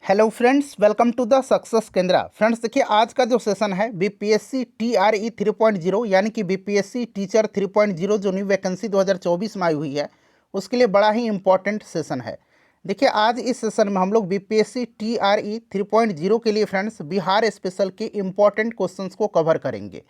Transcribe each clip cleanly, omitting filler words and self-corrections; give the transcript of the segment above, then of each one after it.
Hello friends, welcome to the Success Kendra. Friends देखिए, आज का जो सेशन है बीपीएससी टीआरई 3.0 यानी कि बीपीएससी टीचर 3.0 जो न्यू वैकेंसी 2024 में आई हुई है, उसके लिए बड़ा ही इंपॉर्टेंट सेशन है। देखिए, आज इस सेशन में हम लोग बीपीएससी टीआरई 3.0 के लिए फ्रेंड्स बिहार स्पेशल के इम्पॉर्टेंट क्वेश्चंस को कवर करेंगे।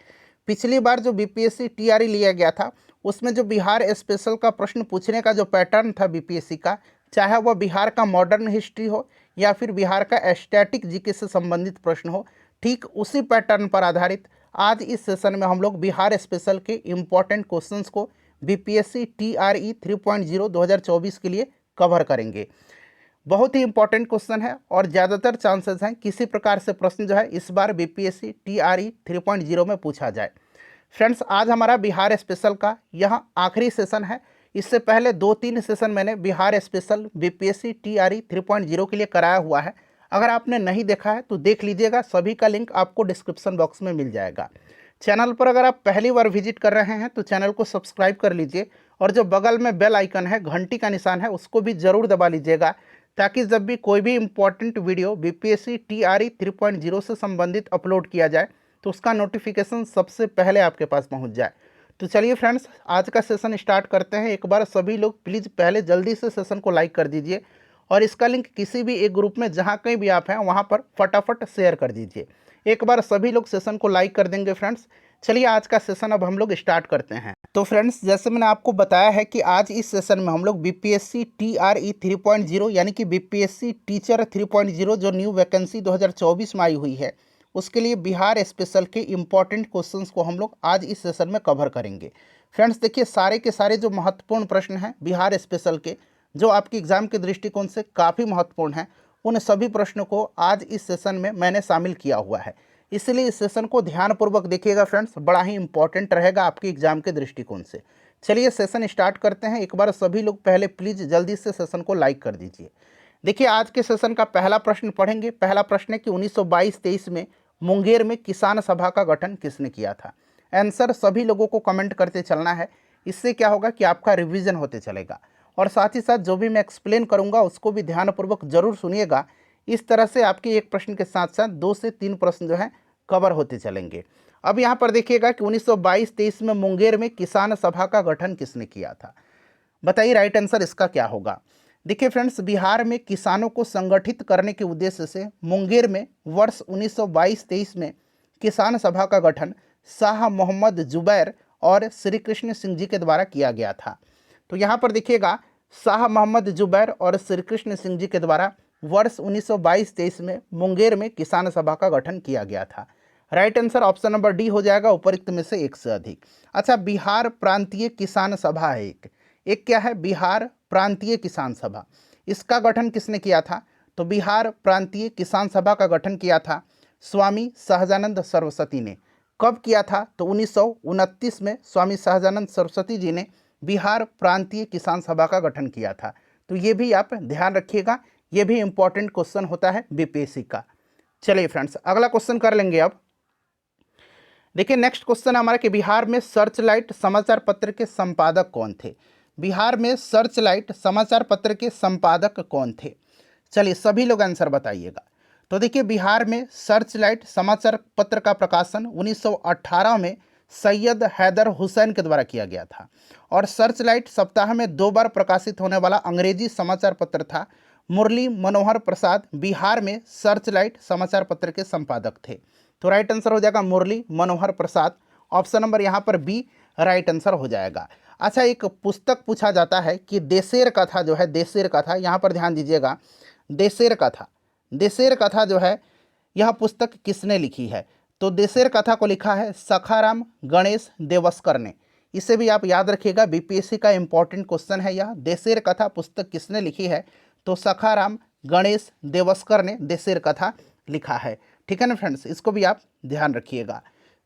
पिछली बार जो बीपीएससी टीआरई लिया गया था, उसमें जो बिहार स्पेशल का प्रश्न पूछने का जो पैटर्न था बीपीएससी का, चाहे वह बिहार का मॉडर्न हिस्ट्री हो या फिर बिहार का स्टैटिक जीके से संबंधित प्रश्न हो, ठीक उसी पैटर्न पर आधारित आज इस सेशन में हम लोग बिहार स्पेशल के इम्पॉर्टेंट क्वेश्चंस को बीपीएससी टीआरई 3.0 2024 के लिए कवर करेंगे। बहुत ही इंपॉर्टेंट क्वेश्चन है और ज़्यादातर चांसेस हैं किसी प्रकार से प्रश्न जो है इस बार बीपीएससी टीआरई 3.0 में पूछा जाए। फ्रेंड्स, आज हमारा बिहार स्पेशल का यह आखिरी सेशन है। इससे पहले 2-3 सेशन मैंने बिहार स्पेशल बीपीएससी टीआरई 3.0 के लिए कराया हुआ है। अगर आपने नहीं देखा है तो देख लीजिएगा, सभी का लिंक आपको डिस्क्रिप्शन बॉक्स में मिल जाएगा। चैनल पर अगर आप पहली बार विजिट कर रहे हैं तो चैनल को सब्सक्राइब कर लीजिए और जो बगल में बेल आइकन है, घंटी का निशान है, उसको भी ज़रूर दबा लीजिएगा, ताकि जब भी कोई भी इम्पॉर्टेंट वीडियो बीपीएससी टीआरई 3.0 से संबंधित अपलोड किया जाए तो उसका नोटिफिकेशन सबसे पहले आपके पास पहुंच जाए। तो चलिए फ्रेंड्स, आज का सेशन स्टार्ट करते हैं। एक बार सभी लोग प्लीज़ पहले जल्दी से सेशन को लाइक कर दीजिए और इसका लिंक किसी भी एक ग्रुप में जहाँ कहीं भी आप हैं वहाँ पर फटाफट शेयर कर दीजिए। एक बार सभी लोग सेशन को लाइक कर देंगे फ्रेंड्स। चलिए आज का सेशन अब हम लोग स्टार्ट करते हैं। तो फ्रेंड्स, जैसे मैंने आपको बताया है कि आज इस सेशन में हम लोग बीपीएससी टीआरई 3.0 यानी कि बीपीएससी टीचर 3.0 जो न्यू वैकेंसी 2024 में आई हुई है, उसके लिए बिहार स्पेशल के इम्पॉर्टेंट क्वेश्चंस को हम लोग आज इस सेशन में कवर करेंगे। फ्रेंड्स देखिए, सारे के सारे जो महत्वपूर्ण प्रश्न हैं बिहार स्पेशल के, जो आपके एग्जाम के दृष्टिकोण से काफ़ी महत्वपूर्ण हैं, उन सभी प्रश्नों को आज इस सेशन में मैंने शामिल किया हुआ है। इसलिए इस सेशन को ध्यानपूर्वक देखिएगा फ्रेंड्स, बड़ा ही इंपॉर्टेंट रहेगा आपके एग्जाम के दृष्टिकोण से। चलिए सेशन स्टार्ट करते हैं। एक बार सभी लोग पहले प्लीज़ जल्दी से सेशन को लाइक कर दीजिए। देखिए, आज के सेशन का पहला प्रश्न पढ़ेंगे। पहला प्रश्न है कि 1922-23 में मुंगेर में किसान सभा का गठन किसने किया था। आंसर सभी लोगों को कमेंट करते चलना है। इससे क्या होगा कि आपका रिवीजन होते चलेगा और साथ ही साथ जो भी मैं एक्सप्लेन करूंगा उसको भी ध्यानपूर्वक जरूर सुनिएगा। इस तरह से आपके एक प्रश्न के साथ साथ 2 से 3 प्रश्न जो हैं कवर होते चलेंगे। अब यहाँ पर देखिएगा कि 1922-23 में मुंगेर में किसान सभा का गठन किसने किया था। बताइए राइट आंसर इसका क्या होगा। देखिए फ्रेंड्स, बिहार में किसानों को संगठित करने के उद्देश्य से मुंगेर में वर्ष 1922-23 में किसान सभा का गठन शाह मोहम्मद जुबैर और श्री कृष्ण सिंह जी के द्वारा किया गया था। तो यहाँ पर देखिएगा, शाह मोहम्मद जुबैर और श्री कृष्ण सिंह जी के द्वारा वर्ष 1922-23 में मुंगेर में किसान सभा का गठन किया गया था। Right answer option number D हो जाएगा, उपरोक्त में से एक से अधिक। अच्छा, बिहार प्रांतीय किसान सभा है एक क्या है, बिहार प्रांतीय किसान सभा। इसका गठन किसने किया था। तो बिहार प्रांतीय किसान सभा का गठन किया था स्वामी सहजानंद सरस्वती ने। कब किया था। तो 1929 में स्वामी सहजानंद सरस्वती जी ने बिहार प्रांतीय किसान सभा का गठन किया था। तो ये भी आप ध्यान रखिएगा, ये भी इंपॉर्टेंट क्वेश्चन होता है बीपीएससी का। चलिए फ्रेंड्स, अगला क्वेश्चन कर लेंगे। अब देखिए, नेक्स्ट क्वेश्चन हमारा कि बिहार में सर्च लाइट समाचार पत्र के संपादक कौन थे। बिहार में सर्च लाइट समाचार पत्र के संपादक कौन थे। चलिए सभी लोग आंसर बताइएगा। तो देखिए, बिहार में सर्च लाइट समाचार पत्र का प्रकाशन 1918 में सैयद हैदर हुसैन के द्वारा किया गया था और सर्च लाइट सप्ताह में 2 बार प्रकाशित होने वाला अंग्रेजी समाचार पत्र था। मुरली मनोहर प्रसाद बिहार में सर्च लाइट समाचार पत्र के संपादक थे। तो राइट आंसर हो जाएगा मुरली मनोहर प्रसाद। ऑप्शन नंबर यहाँ पर बी राइट आंसर हो जाएगा। अच्छा, एक पुस्तक पूछा जाता है कि देशेर कथा जो है, देशेर कथा, यहाँ पर ध्यान दीजिएगा, देशेर कथा, देशेर कथा जो है यह पुस्तक किसने लिखी है। तो देशेर कथा को लिखा है सखाराम गणेश देवस्कर ने। इसे भी आप याद रखिएगा, बीपीएससी का इंपॉर्टेंट क्वेश्चन है यह। देशेर कथा पुस्तक किसने लिखी है। तो सखाराम गणेश देवस्कर ने देशेर कथा लिखा है। ठीक है ना फ्रेंड्स, इसको भी आप ध्यान रखिएगा।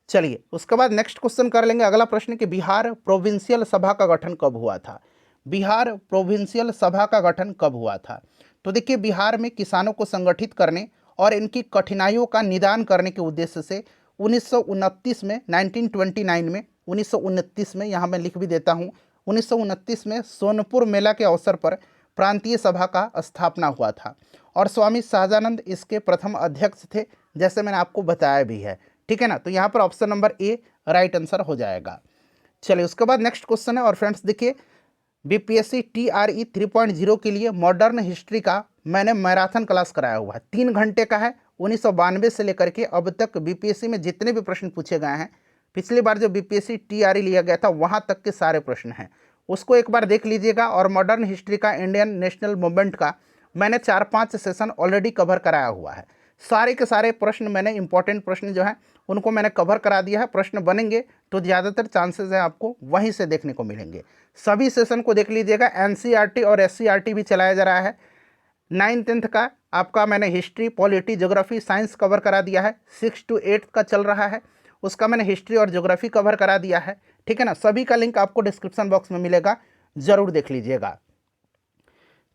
चलिए उसके बाद नेक्स्ट क्वेश्चन कर लेंगे। अगला प्रश्न कि बिहार प्रोविंशियल सभा का गठन कब हुआ था। बिहार प्रोविंशियल सभा का गठन कब हुआ था। तो देखिए, बिहार में किसानों को संगठित करने और इनकी कठिनाइयों का निदान करने के उद्देश्य से 1929 में 1929 में 1929 में यहाँ मैं लिख भी देता हूँ, 1929 में सोनपुर मेला के अवसर पर प्रांतीय सभा का स्थापना हुआ था और स्वामी शाहजानंद इसके प्रथम अध्यक्ष थे, जैसे मैंने आपको बताया भी है। ठीक है ना, तो यहाँ पर option number A right answer हो जाएगा। चलिए उसके बाद नेक्स्ट क्वेश्चन है। और फ्रेंड्स देखिए, बीपीएससी टीआरई 3.0 के लिए मॉडर्न हिस्ट्री का मैंने मैराथन क्लास कराया हुआ है, 3 घंटे का है। 1992 से लेकर के अब तक बीपीएससी में जितने भी प्रश्न पूछे गए हैं, पिछली बार जो बीपीएससी टीआरई लिया गया था वहाँ तक के सारे प्रश्न हैं, उसको एक बार देख लीजिएगा। और मॉडर्न हिस्ट्री का इंडियन नेशनल मूवमेंट का मैंने 4-5 सेशन ऑलरेडी कवर कराया हुआ है। सारे के सारे प्रश्न मैंने इंपॉर्टेंट प्रश्न जो हैं उनको मैंने कवर करा दिया है। प्रश्न बनेंगे तो ज़्यादातर चांसेस हैं आपको वहीं से देखने को मिलेंगे। सभी सेशन को देख लीजिएगा। एनसीईआरटी और एससीईआरटी भी चलाया जा रहा है। 9th-10th का आपका मैंने history, polity, geography, science cover करा दिया है। 6 to 8 का चल रहा है, उसका मैंने हिस्ट्री और ज्योग्राफी कवर करा दिया है। ठीक है ना, सभी का लिंक आपको डिस्क्रिप्शन बॉक्स में मिलेगा, जरूर देख लीजिएगा।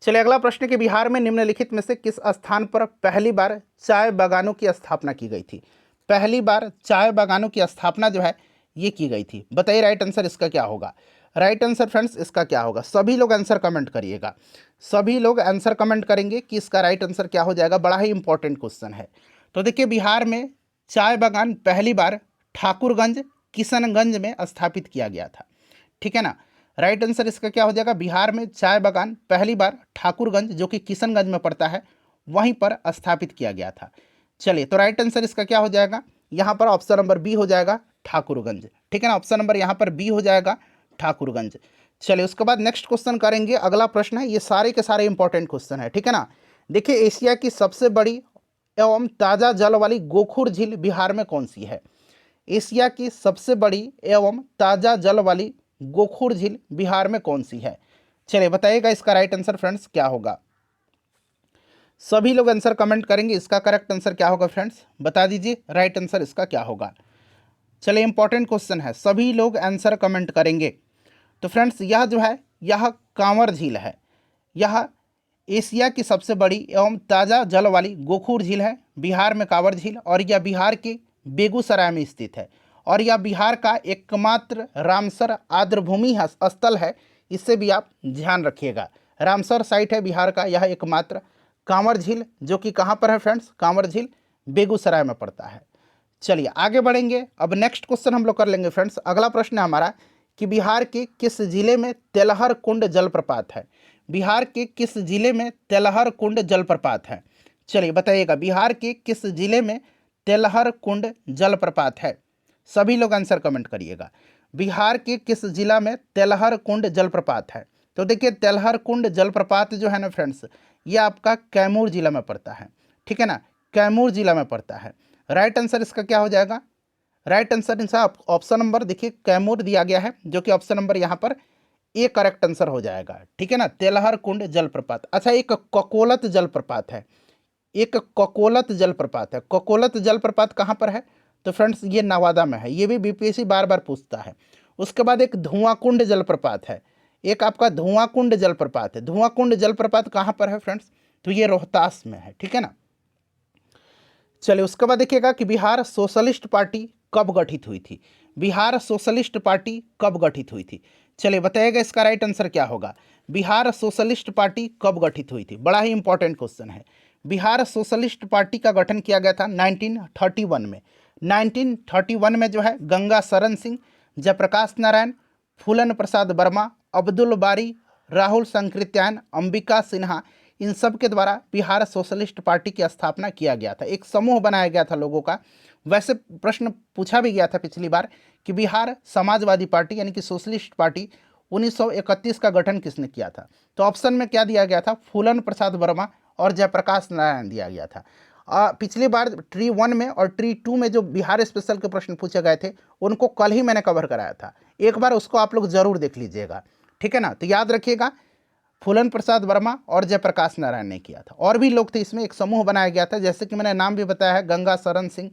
चलिए अगला प्रश्न कि बिहार में निम्नलिखित में से किस स्थान पर पहली बार चाय बागानों की स्थापना की गई थी? पहली बार चाय बागानों की स्थापना जो है ये की गई थी, बताइए राइट आंसर इसका क्या होगा। राइट आंसर फ्रेंड्स इसका क्या होगा, सभी लोग आंसर कमेंट करिएगा। सभी लोग आंसर कमेंट करेंगे कि इसका राइट आंसर क्या हो जाएगा। बड़ा ही इंपॉर्टेंट क्वेश्चन है। तो देखिए, बिहार में चाय बागान पहली बार ठाकुरगंज, किशनगंज में स्थापित किया गया था। ठीक है ना, राइट आंसर इसका क्या हो जाएगा। बिहार में चाय बागान पहली बार ठाकुरगंज, जो कि किशनगंज में पड़ता है, वहीं पर स्थापित किया गया था। चलिए, तो राइट आंसर इसका क्या हो जाएगा, यहाँ पर ऑप्शन नंबर बी हो जाएगा, ठाकुरगंज। ठीक है ना, ऑप्शन नंबर यहाँ पर बी हो जाएगा, ठाकुरगंज। चलिए उसके बाद नेक्स्ट क्वेश्चन करेंगे। अगला प्रश्न है, ये सारे के सारे इंपॉर्टेंट क्वेश्चन है। ठीक है ना, देखिए, एशिया की सबसे बड़ी एवं ताज़ा जल वाली गोखुर झील बिहार में कौन सी है? एशिया की सबसे बड़ी एवं ताज़ा जल वाली गोखुर झील बिहार में कौन सी है? चलिए बताइएगा इसका राइट आंसर फ्रेंड्स क्या होगा। सभी लोग आंसर कमेंट करेंगे, इसका करेक्ट आंसर क्या होगा फ्रेंड्स, बता दीजिए राइट आंसर इसका क्या होगा। चलिए इंपॉर्टेंट क्वेश्चन है, सभी लोग आंसर कमेंट करेंगे। तो फ्रेंड्स यह जो है यह कांवर झील है। यह एशिया की सबसे बड़ी एवं ताज़ा जल वाली गोखुर झील है, बिहार में कांवर झील, और यह बिहार के बेगूसराय में स्थित है। और यह बिहार का एकमात्र रामसर आर्द्रभूमि स्थल है, इससे भी आप ध्यान रखिएगा। रामसर साइट है बिहार का यह एकमात्र। कांवर झील जो कि कहाँ पर है फ्रेंड्स, कांवर झील बेगूसराय में पड़ता है। चलिए आगे बढ़ेंगे। अब नेक्स्ट क्वेश्चन हम लोग कर लेंगे फ्रेंड्स। अगला प्रश्न है हमारा कि बिहार के किस जिले में तेलहर कुंड जलप्रपात है? बिहार के किस जिले में तेलहर कुंड जलप्रपात है? चलिए बताइएगा, बिहार के किस जिले में तेलहर कुंड जलप्रपात है? सभी लोग आंसर कमेंट करिएगा। बिहार के किस जिला में तेलहर कुंड जलप्रपात है? तो देखिए, तेलहर कुंड जलप्रपात जो है ना फ्रेंड्स, ये आपका कैमूर जिला में पड़ता है। ठीक है ना, कैमूर जिला में पड़ता है। राइट आंसर इसका क्या हो जाएगा। राइट आंसर इनसा ऑप्शन नंबर देखिए कैमूर दिया गया है, जो कि ऑप्शन नंबर यहाँ पर ए करेक्ट आंसर हो जाएगा। ठीक है ना, तेलहर कुंड जलप्रपात। अच्छा, एक ककोलत जलप्रपात है, एक ककोलत जलप्रपात है। ककोलत जलप्रपात कहाँ पर है? तो फ्रेंड्स ये नवादा में है, ये भी बीपीएससी बार बार पूछता है। उसके बाद एक धुआं कुंड जलप्रपात है, एक आपका धुआं कुंड जलप्रपात है। धुआं कुंड जलप्रपात कहाँ पर है फ्रेंड्स? तो ये रोहतास में है। ठीक है ना, चलिए उसके बाद देखिएगा कि बिहार सोशलिस्ट पार्टी कब गठित हुई थी? बिहार सोशलिस्ट पार्टी कब गठित हुई थी? चलिए बताइएगा इसका राइट आंसर क्या होगा। बिहार सोशलिस्ट पार्टी कब गठित हुई थी? बड़ा ही इंपॉर्टेंट क्वेश्चन है। बिहार सोशलिस्ट पार्टी का गठन किया गया था 1931 में। 1931 में जो है गंगा शरण सिंह, जयप्रकाश नारायण, फूलन प्रसाद वर्मा, अब्दुल बारी, राहुल संकृत्यायन, अंबिका सिन्हा, इन सब के द्वारा बिहार सोशलिस्ट पार्टी की स्थापना किया गया था। एक समूह बनाया गया था लोगों का। वैसे प्रश्न पूछा भी गया था पिछली बार कि बिहार समाजवादी पार्टी यानी कि सोशलिस्ट पार्टी 1931 का गठन किसने किया था? तो ऑप्शन में क्या दिया गया था? फूलन प्रसाद वर्मा और जयप्रकाश नारायण दिया गया था। पिछली बार ट्री 1 में और ट्री 2 में जो बिहार स्पेशल के प्रश्न पूछे गए थे उनको कल ही मैंने कवर कराया था, एक बार उसको आप लोग जरूर देख लीजिएगा। ठीक है ना, तो याद रखिएगा, फूलन प्रसाद वर्मा और जयप्रकाश नारायण ने किया था। और भी लोग थे, इसमें एक समूह बनाया गया था, जैसे कि मैंने नाम भी बताया है, गंगा शरण सिंह।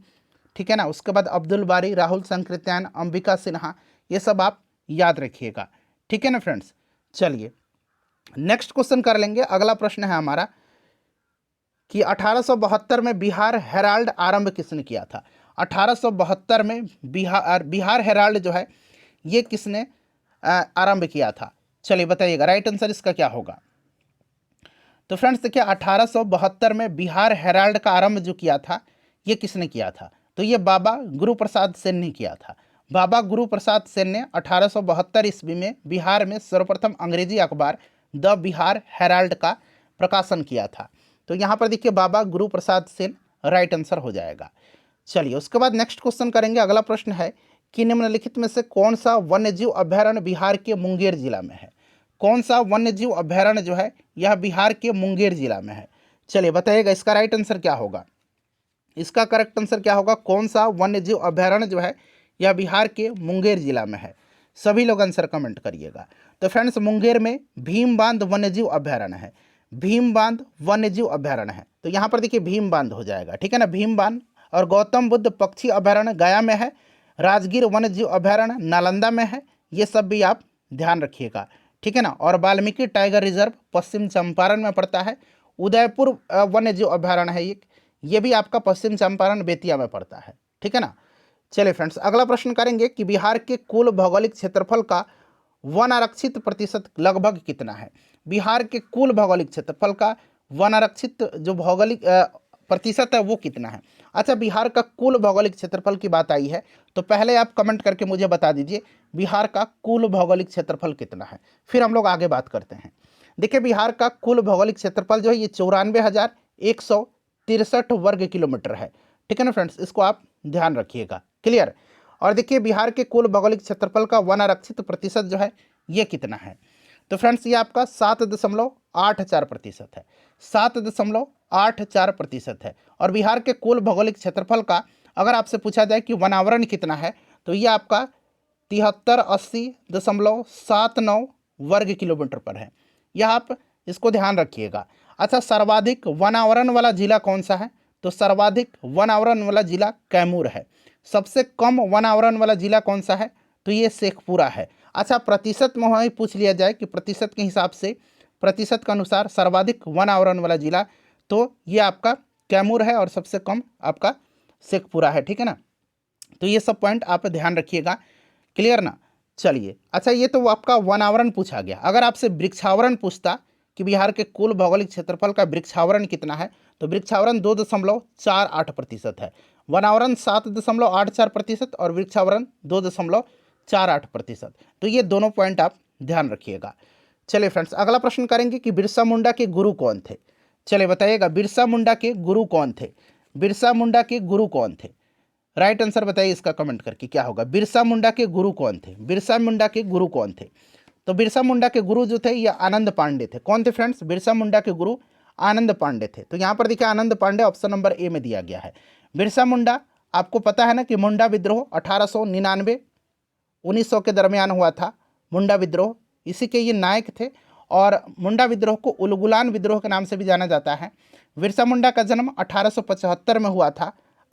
ठीक है ना, उसके बाद अब्दुल बारी, राहुल संकृत्यायन, अंबिका सिन्हा, ये सब आप याद रखिएगा। ठीक है ना फ्रेंड्स, चलिए नेक्स्ट क्वेश्चन कर लेंगे। अगला प्रश्न है हमारा कि 1872 में बिहार हेराल्ड आरंभ किसने किया था? 1872 में बिहार हेराल्ड जो है ये किसने आरंभ किया था? चलिए बताइएगा राइट आंसर इसका क्या होगा। तो फ्रेंड्स देखिए 1872 में बिहार हेराल्ड का आरंभ जो किया था ये किसने किया था? तो ये बाबा गुरु प्रसाद सेन ने किया था। बाबा गुरु प्रसाद सेन ने 1872 ईस्वी में बिहार में सर्वप्रथम अंग्रेजी अखबार द बिहार हेराल्ड का प्रकाशन किया था। तो यहाँ पर देखिए बाबा गुरु प्रसाद सेन राइट आंसर हो जाएगा। चलिए उसके बाद नेक्स्ट क्वेश्चन करेंगे। अगला प्रश्न है कि निम्नलिखित में से कौन सा वन्यजीव अभयारण्य बिहार के मुंगेर जिला में है? कौन सा वन्यजीव अभयारण्य जो है यह बिहार के मुंगेर जिला में है? चलिए बताइएगा इसका राइट आंसर क्या होगा। इसका करेक्ट आंसर क्या होगा? कौन सा वन्यजीव अभयारण्य जो है यह बिहार के मुंगेर जिला में है? सभी लोग आंसर कमेंट करिएगा। तो फ्रेंड्स मुंगेर में भीम बांध वन्यजीव अभयारण्य है। भीम बांध वन्यजीव अभयारण्य है। तो यहाँ पर देखिए भीम बांध हो जाएगा, ठीक है ना, भीम बांध। और गौतम बुद्ध पक्षी अभयारण्य गया में है। राजगीर वन्यजीव अभयारण्य नालंदा में है। ये सब भी आप ध्यान रखिएगा, ठीक है ना। और वाल्मीकि टाइगर रिजर्व पश्चिम चंपारण में पड़ता है। उदयपुर वन्यजीव अभयारण्य है ये भी आपका पश्चिम चंपारण बेतिया में पड़ता है, ठीक है ना। चलिए फ्रेंड्स अगला प्रश्न करेंगे कि बिहार के कुल भौगोलिक क्षेत्रफल का वन आरक्षित प्रतिशत लगभग कितना है? बिहार के कुल भौगोलिक क्षेत्रफल का वन आरक्षित जो भौगोलिक प्रतिशत है वो कितना है? अच्छा, बिहार का कुल भौगोलिक क्षेत्रफल की बात आई है तो पहले आप कमेंट करके मुझे बता दीजिए बिहार का कुल भौगोलिक क्षेत्रफल कितना है, फिर हम लोग आगे बात करते हैं। देखिए बिहार का कुल भौगोलिक क्षेत्रफल जो है ये 94,163 वर्ग किलोमीटर है, ठीक है ना फ्रेंड्स, इसको आप ध्यान रखिएगा, क्लियर। और देखिए बिहार के कुल भौगोलिक क्षेत्रफल का वन आरक्षित प्रतिशत जो है ये कितना है? तो फ्रेंड्स ये आपका 7.84% है, 7.84% है। और बिहार के कुल भौगोलिक क्षेत्रफल का अगर आपसे पूछा जाए कि वनावरण कितना है तो ये आपका 7380.79 वर्ग किलोमीटर पर है। यह आप इसको ध्यान रखिएगा। अच्छा, सर्वाधिक वनावरण वाला जिला कौन सा है? तो सर्वाधिक वनावरण वाला जिला कैमूर है। सबसे कम वनावरण वाला जिला कौन सा है? तो ये शेखपुरा है। अच्छा, प्रतिशत में वहीं पूछ लिया जाए कि प्रतिशत के हिसाब से, प्रतिशत के अनुसार सर्वाधिक वनावरण वाला जिला तो ये आपका कैमूर है और सबसे कम आपका शेखपुरा है, ठीक है ना। तो ये सब पॉइंट आप ध्यान रखिएगा, क्लियर ना। चलिए अच्छा, ये तो आपका वनावरण पूछा गया। अगर आपसे वृक्षावरण पूछता कि बिहार के कुल भौगोलिक क्षेत्रफल का वृक्षावरण कितना है तो वृक्षावरण 2.48% है, वनावरण 7.84% और वृक्षावरण 2.48%। तो ये दोनों पॉइंट आप ध्यान रखिएगा। चलिए फ्रेंड्स अगला प्रश्न करेंगे कि बिरसा मुंडा के गुरु कौन थे? चलिए बताइएगा बिरसा मुंडा के गुरु कौन थे? बिरसा मुंडा के गुरु कौन थे? राइट आंसर बताइए इसका कमेंट करके क्या होगा। बिरसा मुंडा के गुरु कौन थे? बिरसा मुंडा के गुरु कौन थे? तो बिरसा मुंडा के गुरु जो थे ये आनंद पांडे थे। कौन थे फ्रेंड्स? बिरसा मुंडा के गुरु आनंद पांडे थे। तो यहाँ पर देखिए आनंद पांडे ऑप्शन नंबर ए में दिया गया है। बिरसा मुंडा, आपको पता है ना कि मुंडा विद्रोह 1899 1900 के दरमियान हुआ था। मुंडा विद्रोह, इसी के ये नायक थे और मुंडा विद्रोह को उलगुलान विद्रोह के नाम से भी जाना जाता है। बिरसा मुंडा का जन्म 1875 में हुआ था,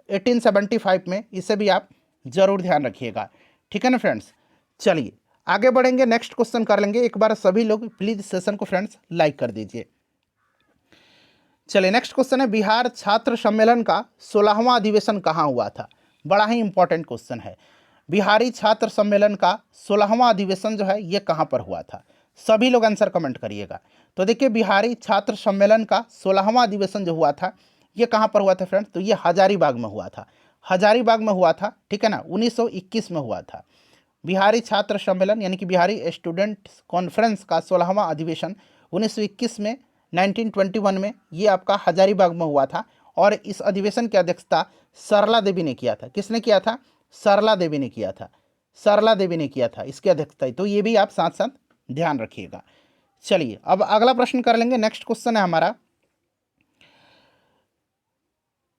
1875 में। इसे भी आप जरूर ध्यान रखिएगा, ठीक है ना फ्रेंड्स। चलिए आगे बढ़ेंगे, नेक्स्ट क्वेश्चन कर लेंगे। एक बार सभी लोग प्लीज सेशन को फ्रेंड्स लाइक कर दीजिए। चलिए नेक्स्ट क्वेश्चन है, बिहार छात्र सम्मेलन का 16वां अधिवेशन कहाँ हुआ था? बड़ा ही इंपॉर्टेंट क्वेश्चन है। बिहारी छात्र सम्मेलन का 16वां अधिवेशन जो है ये कहाँ पर हुआ था? सभी लोग आंसर कमेंट करिएगा। तो देखिए बिहारी छात्र सम्मेलन का 16वां अधिवेशन जो हुआ था ये कहाँ पर हुआ था फ्रेंड्स? तो ये हजारीबाग में हुआ था, हजारीबाग में हुआ था, ठीक है ना, 1921 में हुआ था। बिहारी छात्र सम्मेलन यानी कि बिहारी स्टूडेंट्स कॉन्फ्रेंस का 16वां अधिवेशन 1921 में, 1921 में ये आपका हजारीबाग में हुआ था। और इस अधिवेशन की अध्यक्षता सरला देवी ने किया था। किसने किया था? सरला देवी ने किया था, सरला देवी ने किया था इसकी अध्यक्षता। तो ये भी आप साथ साथ ध्यान रखिएगा। चलिए अब अगला प्रश्न कर लेंगे। नेक्स्ट क्वेश्चन है हमारा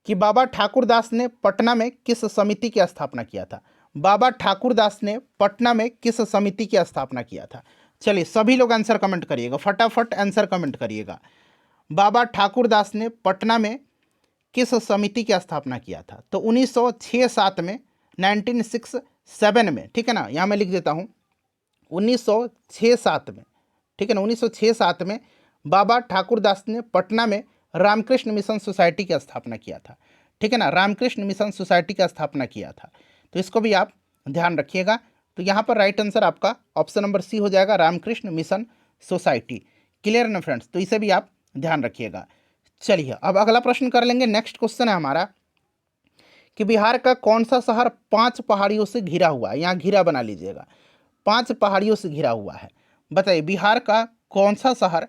कि बाबा ठाकुरदास ने पटना में किस समिति की स्थापना किया था? बाबा ठाकुरदास ने पटना में किस समिति की स्थापना किया था? चलिए सभी लोग आंसर कमेंट करिएगा, फटाफट आंसर कमेंट करिएगा। बाबा ठाकुरदास ने पटना में किस समिति की स्थापना किया था? तो 1906-7 में, 1967 में, ठीक है ना, यहाँ मैं लिख देता हूँ 1906-7 में, ठीक है ना, 1906-7 में बाबा ठाकुरदास ने पटना में रामकृष्ण मिशन सोसाइटी की स्थापना किया था, ठीक है ना, रामकृष्ण मिशन सोसाइटी की स्थापना किया था। तो इसको भी आप ध्यान रखिएगा। तो यहाँ पर राइट आंसर आपका ऑप्शन नंबर सी हो जाएगा, रामकृष्ण मिशन सोसाइटी, क्लियर ना फ्रेंड्स। तो इसे भी आप ध्यान रखिएगा। चलिए अब अगला प्रश्न कर लेंगे। नेक्स्ट क्वेश्चन है हमारा कि बिहार का कौन सा शहर 5 पहाड़ियों से घिरा हुआ है। यहाँ घिरा बना लीजिएगा, 5 पहाड़ियों से घिरा हुआ है। बताइए बिहार का कौन सा शहर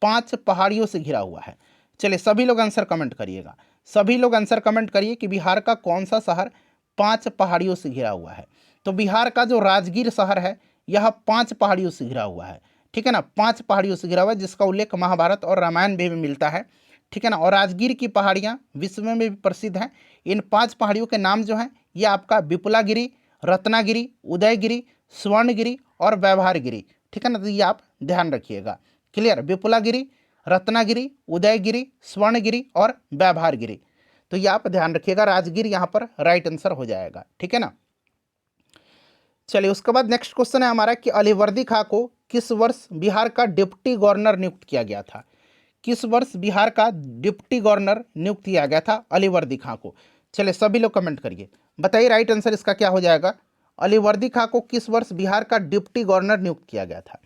5 पहाड़ियों से घिरा हुआ है। चलिए सभी लोग आंसर कमेंट करिएगा, सभी लोग आंसर कमेंट करिए कि बिहार का कौन सा शहर 5 पहाड़ियों से घिरा हुआ है। तो बिहार का जो राजगीर शहर है यह 5 पहाड़ियों से घिरा हुआ है, ठीक है ना, 5 पहाड़ियों से घिरा हुआ है, जिसका उल्लेख महाभारत और रामायण में भी मिलता है, ठीक है ना। और राजगीर की पहाड़ियाँ विश्व में भी प्रसिद्ध हैं। इन 5 पहाड़ियों के नाम जो हैं ये आपका विपुलागिरी, रत्नागिरी, उदयगिरी, स्वर्णगिरी और व्यवहारगिरी, ठीक है ना। तो ये आप ध्यान रखिएगा। क्लियर, विपुलागिरी, रत्नागिरी, उदयगिरी, स्वर्णगिरी और व्यवहारगिरी, तो ये आप ध्यान रखिएगा। राजगीर यहाँ पर राइट आंसर हो जाएगा, ठीक है ना। चलिए उसके बाद नेक्स्ट क्वेश्चन है हमारा कि अलीवर्दी खां को किस वर्ष बिहार का डिप्टी गवर्नर नियुक्त किया गया था। किस वर्ष बिहार का डिप्टी गवर्नर नियुक्त किया गया था अलीवर्दी खां को। चलिए सभी लोग कमेंट करिए, बताइए राइट आंसर इसका क्या हो जाएगा। अलीवर्दी खां को किस वर्ष बिहार का डिप्टी गवर्नर नियुक्त किया गया था।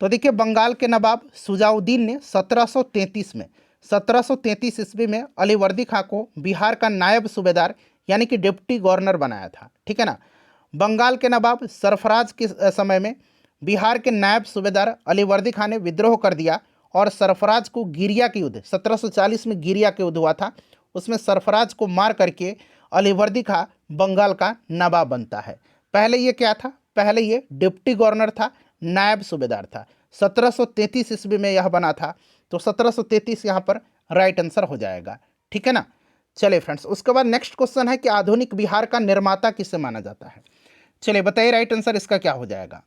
तो देखिए बंगाल के नवाब सुजाउद्दीन ने 1733 में 1733 ईस्वी में अलीवर्दी खां को बिहार का नायब सूबेदार यानी कि डिप्टी गवर्नर बनाया था, ठीक है ना। बंगाल के नवाब सरफराज के समय में बिहार के नायब सूबेदार अलीवर्दी खां ने विद्रोह कर दिया और सरफराज को गिरिया के युद्ध 1740 में गिरिया के युद्ध हुआ था, उसमें सरफराज को मार करके अलीवर्दी खां बंगाल का नवाब बनता है। पहले ये क्या था, पहले ये डिप्टी गवर्नर था, नायब सूबेदार था। 1733 ईस्वी में यह बना था, तो 1733 यहाँ पर राइट आंसर हो जाएगा, ठीक है ना। चलिए फ्रेंड्स उसके बाद नेक्स्ट क्वेश्चन है कि आधुनिक बिहार का निर्माता किसे माना जाता है। चलिए बताइए राइट आंसर इसका क्या हो जाएगा।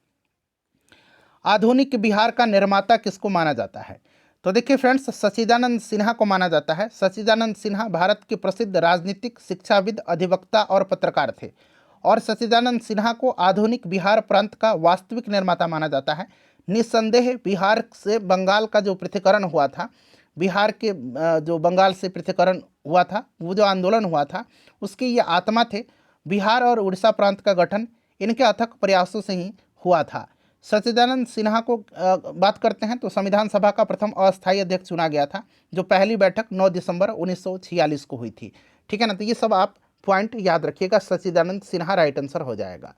आधुनिक बिहार का निर्माता किसको माना जाता है। तो देखिए फ्रेंड्स सच्चिदानंद सिन्हा को माना जाता है। सच्चिदानंद सिन्हा भारत के प्रसिद्ध राजनीतिक, शिक्षाविद, अधिवक्ता और पत्रकार थे और सच्चिदानंद सिन्हा को आधुनिक बिहार प्रांत का वास्तविक निर्माता माना जाता है। निस्संदेह बिहार से बंगाल का जो पृथक्करण हुआ था, बिहार के जो बंगाल से पृथक्करण हुआ था, वो जो आंदोलन हुआ था उसकी ये आत्मा थे। बिहार और उड़ीसा प्रांत का गठन इनके अथक प्रयासों से ही हुआ था। सच्चिदानंद सिन्हा को बात करते हैं तो संविधान सभा का प्रथम अस्थायी अध्यक्ष चुना गया था, जो पहली बैठक 9 दिसंबर 1946 को हुई थी, ठीक है ना। तो ये सब आप पॉइंट याद रखिएगा, सच्चिदानंद सिन्हा राइट आंसर हो जाएगा।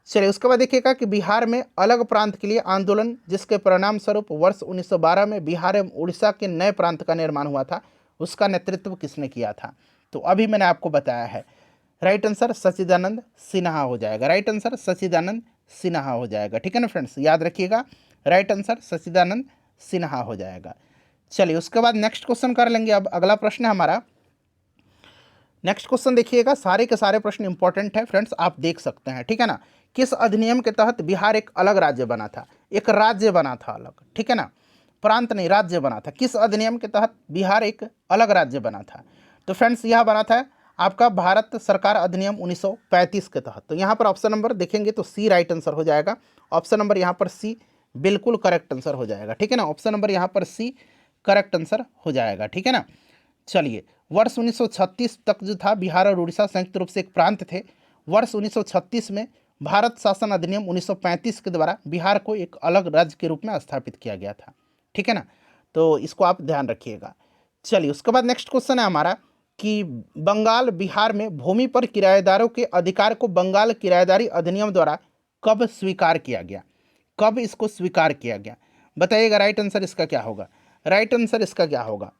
चलिए उसके बाद देखिएगा कि बिहार में अलग प्रांत के लिए आंदोलन, जिसके परिणाम स्वरूप वर्ष 1912 में बिहार एवं उड़ीसा के नए प्रांत का निर्माण हुआ था, उसका नेतृत्व किसने किया था। तो अभी मैंने आपको बताया है, राइट आंसर सच्चिदानंद सिन्हा हो जाएगा। राइट आंसर सच्चिदानंद सिन्हा हो जाएगा, ठीक है ना फ्रेंड्स, याद रखिएगा राइट आंसर सच्चिदानंद सिन्हा हो जाएगा। चलिए उसके बाद नेक्स्ट क्वेश्चन कर लेंगे। अब अगला प्रश्न है हमारा, नेक्स्ट क्वेश्चन देखिएगा, सारे के सारे प्रश्न इंपॉर्टेंट है फ्रेंड्स, आप देख सकते हैं, ठीक है ना। किस अधिनियम के तहत बिहार एक अलग राज्य बना था। एक राज्य बना था अलग, ठीक है ना, प्रांत नहीं, राज्य बना था। किस अधिनियम के तहत बिहार एक अलग राज्य बना था। तो फ्रेंड्स यह बना था आपका भारत सरकार अधिनियम 1935 के तहत। तो यहाँ पर ऑप्शन नंबर देखेंगे तो सी राइट आंसर हो जाएगा। ऑप्शन नंबर यहाँ पर सी बिल्कुल करेक्ट आंसर हो जाएगा, ठीक है ना। ऑप्शन नंबर यहाँ पर सी करेक्ट आंसर हो जाएगा, ठीक है ना। चलिए वर्ष 1936 तक जो था बिहार और उड़ीसा संयुक्त रूप से एक प्रांत थे। वर्ष 1936 में भारत शासन अधिनियम 1935 के द्वारा बिहार को एक अलग राज्य के रूप में स्थापित किया गया था, ठीक है ना। तो इसको आप ध्यान रखिएगा। चलिए उसके बाद नेक्स्ट क्वेश्चन है हमारा कि बंगाल बिहार में भूमि पर किराएदारों के अधिकार को बंगाल किराएदारी अधिनियम द्वारा कब स्वीकार किया गया। कब इसको स्वीकार किया गया, बताइएगा राइट आंसर इसका क्या होगा। राइट आंसर इसका क्या होगा,